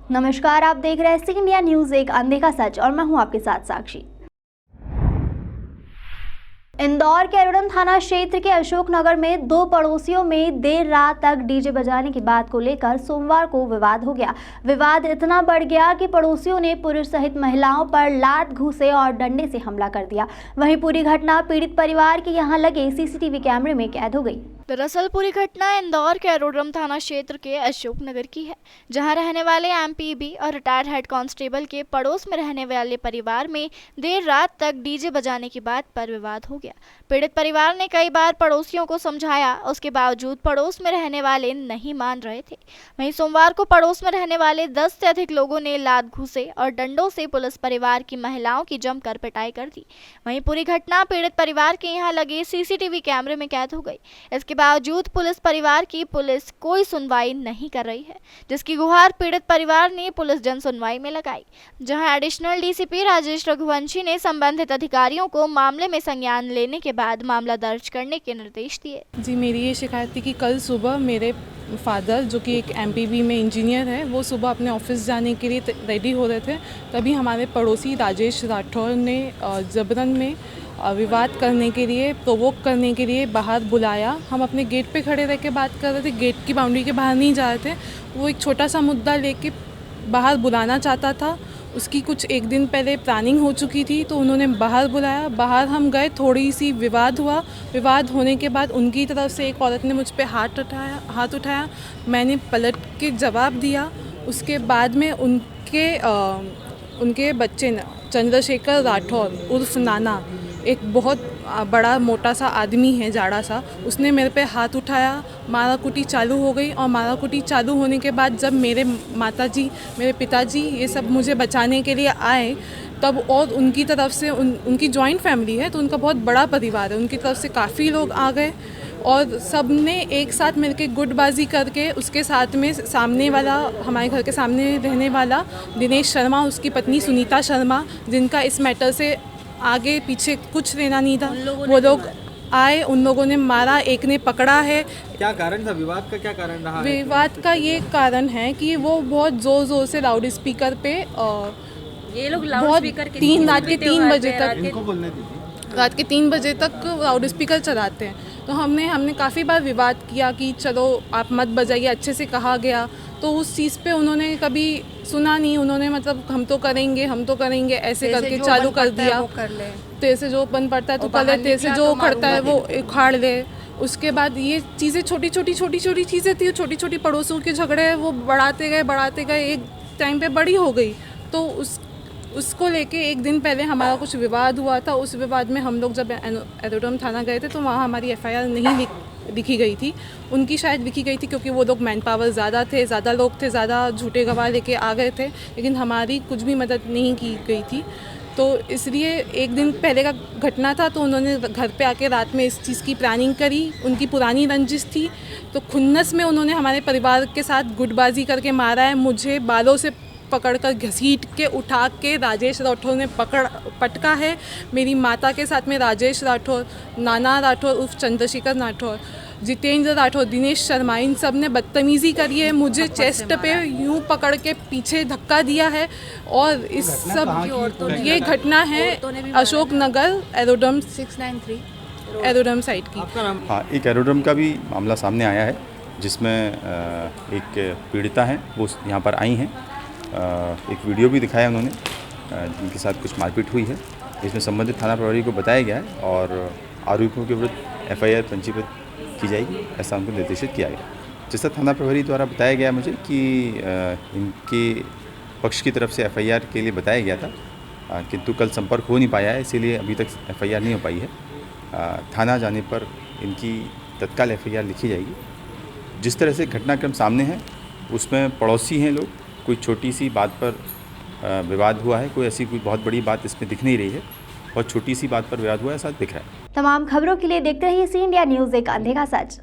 नमस्कार, आप देख रहे हैं सी इंडिया न्यूज, एक अनदेखा सच, और मैं हूं आपके साथ साक्षी। इंदौर के एरोडम थाना क्षेत्र के अशोकनगर में दो पड़ोसियों में देर रात तक डीजे बजाने की बात को लेकर सोमवार को विवाद हो गया। विवाद इतना बढ़ गया कि पड़ोसियों ने पुरुष सहित महिलाओं पर लात, घूंसे और डंडे से हमला कर दिया। वहीं पूरी घटना पीड़ित परिवार के यहां लगे सीसीटीवी कैमरे में कैद हो गई। दरअसल पूरी घटना इंदौर के एरोड्रम थाना क्षेत्र के अशोकनगर की है, जहां रहने वाले एमपीबी और रिटायर्ड हेड कांस्टेबल के पड़ोस में रहने वाले परिवार में देर रात तक डीजे बजाने की बात पर विवाद हो गया। पीड़ित परिवार ने कई बार पड़ोसियों को समझाया, उसके बावजूद पड़ोस में रहने वाले नहीं मान रहे थे। वहीं सोमवार को पड़ोस में रहने वाले 10 से अधिक लोगों ने लात, घूंसे और डंडों से पुलिस परिवार की महिलाओं की जमकर पिटाई कर दी। वहीं पूरी घटना पीड़ित परिवार के यहाँ लगे सीसीटीवी कैमरे में कैद हो गई। इसके बावजूद पुलिस कोई सुनवाई नहीं कर रही है, जिसकी गुहार पीड़ित परिवार ने पुलिस जन सुनवाई में लगाई, जहां एडिशनल डीसीपी राजेश रघुवंशी ने संबंधित अधिकारियों को मामले में संज्ञान लेने के बाद मामला दर्ज करने के निर्देश दिए। जी, मेरी ये शिकायत थी कि कल सुबह मेरे फादर, जो कि एक एमपीबी में इंजीनियर है, वो सुबह अपने ऑफिस जाने के लिए रेडी हो रहे थे। तभी हमारे पड़ोसी राजेश राठौर ने जबरन में विवाद करने के लिए, प्रोवोक करने के लिए बाहर बुलाया। हम अपने गेट पे खड़े रह के बात कर रहे थे, गेट की बाउंड्री के बाहर नहीं जा रहे थे। वो एक छोटा सा मुद्दा लेके बाहर बुलाना चाहता था। उसकी कुछ एक दिन पहले प्लानिंग हो चुकी थी, तो उन्होंने बाहर बुलाया। बाहर हम गए, थोड़ी सी विवाद हुआ। विवाद होने के बाद उनकी तरफ से एक औरत ने मुझ पे हाथ उठाया। मैंने पलट के जवाब दिया। उसके बाद में उनके बच्चे ने, चंद्रशेखर राठौर उर्फ नाना, एक बहुत बड़ा मोटा सा आदमी है, जाड़ा सा, उसने मेरे पे हाथ उठाया। माराकुटी चालू हो गई, और माराकुटी चालू होने के बाद जब मेरे माताजी, मेरे पिताजी ये सब मुझे बचाने के लिए आए, तब और उनकी तरफ से उनकी जॉइंट फैमिली है, तो उनका बहुत बड़ा परिवार है, उनकी तरफ से काफ़ी लोग आ गए और सब ने एक साथ मिलकर गुटबाजी करके, उसके साथ में सामने वाला, हमारे घर के सामने रहने वाला दिनेश शर्मा, उसकी पत्नी सुनीता शर्मा, जिनका इस मैटर से आगे पीछे कुछ लेना नहीं था, वो लोग आए, उन लोगों ने मारा, एक ने पकड़ा है। क्या कारण था विवाद का? क्या कारण रहा? विवाद का ये कारण है कि वो बहुत जोर से लाउड स्पीकर पे ये लोग लाउड स्पीकर के 3 रात के 3 बजे तक, इनको बोलने दीजिए, रात के 3 बजे तक लाउड स्पीकर चलाते हैं। तो हमने काफ़ी बार विवाद किया कि चलो आप मत बजाइए, अच्छे से कहा गया, तो उस चीज़ पे उन्होंने कभी सुना नहीं। उन्होंने मतलब हम तो करेंगे ऐसे करके चालू कर दिया। तेरे से जो बन पड़ता है तो कर ले, तेरे से जो उखड़ता है वो उखाड़ ले। उसके बाद ये चीज़ें छोटी छोटी चीज़ें थी, छोटी छोटी पड़ोसियों के झगड़े वो बढ़ाते गए, एक टाइम पे बड़ी हो गई। तो उसको लेके एक दिन पहले हमारा कुछ विवाद हुआ था। उस विवाद में हम लोग जब एरोड्रम थाना गए थे, तो वहाँ हमारी एफआईआर नहीं लिखी गई थी, उनकी शायद लिखी गई थी, क्योंकि वो लोग मैन पावर ज़्यादा लोग थे, ज़्यादा झूठे गवाह लेके आ गए थे, लेकिन हमारी कुछ भी मदद नहीं की गई थी। तो इसलिए एक दिन पहले का घटना था, तो उन्होंने घर पे आके रात में इस चीज़ की प्लानिंग करी। उनकी पुरानी रंजिश थी, तो खुन्नस में उन्होंने हमारे परिवार के साथ गुटबाजी करके मारा है। मुझे बालों से पकड़कर घसीट के उठा के राजेश राठौर ने पटका है। मेरी माता के साथ में राजेश राठौर, नाना राठौर उर्फ चंद्रशेखर राठौर, जितेंद्र राठौर, दिनेश शर्मा, इन सब ने बदतमीज़ी करी है। मुझे चेस्ट पे यूं पकड़ के पीछे धक्का दिया है। और इस सब ये घटना है अशोकनगर एरोड्रम 693 एरोड्रम साइट की। हाँ, एक एरोड्रम का भी मामला सामने आया है, जिसमें एक पीड़िता हैं, वो यहाँ पर आई हैं। एक वीडियो भी दिखाया उन्होंने, जिनके साथ कुछ मारपीट हुई है। इसमें संबंधित थाना प्रभारी को बताया गया है और आरोपियों के विरुद्ध एफआईआर पंजीबद्ध की जाएगी, ऐसा उनको निर्देशित किया गया। जैसा थाना प्रभारी द्वारा बताया गया मुझे कि इनके पक्ष की तरफ से एफआईआर के लिए बताया गया था, किंतु कल संपर्क हो नहीं पाया है, इसीलिए अभी तक एफआईआर नहीं हो पाई है। थाना जाने पर इनकी तत्काल एफआईआर लिखी जाएगी। जिस तरह से घटनाक्रम सामने है, उसमें पड़ोसी हैं लोग, कोई छोटी सी बात पर विवाद हुआ है, कोई ऐसी कोई बहुत बड़ी बात इसमें दिख नहीं रही है, और छोटी सी बात पर विवाद हुआ है, ऐसा दिख रहा है। तमाम खबरों के लिए देखते रहिए सी इंडिया न्यूज, एक अनदेखा सच।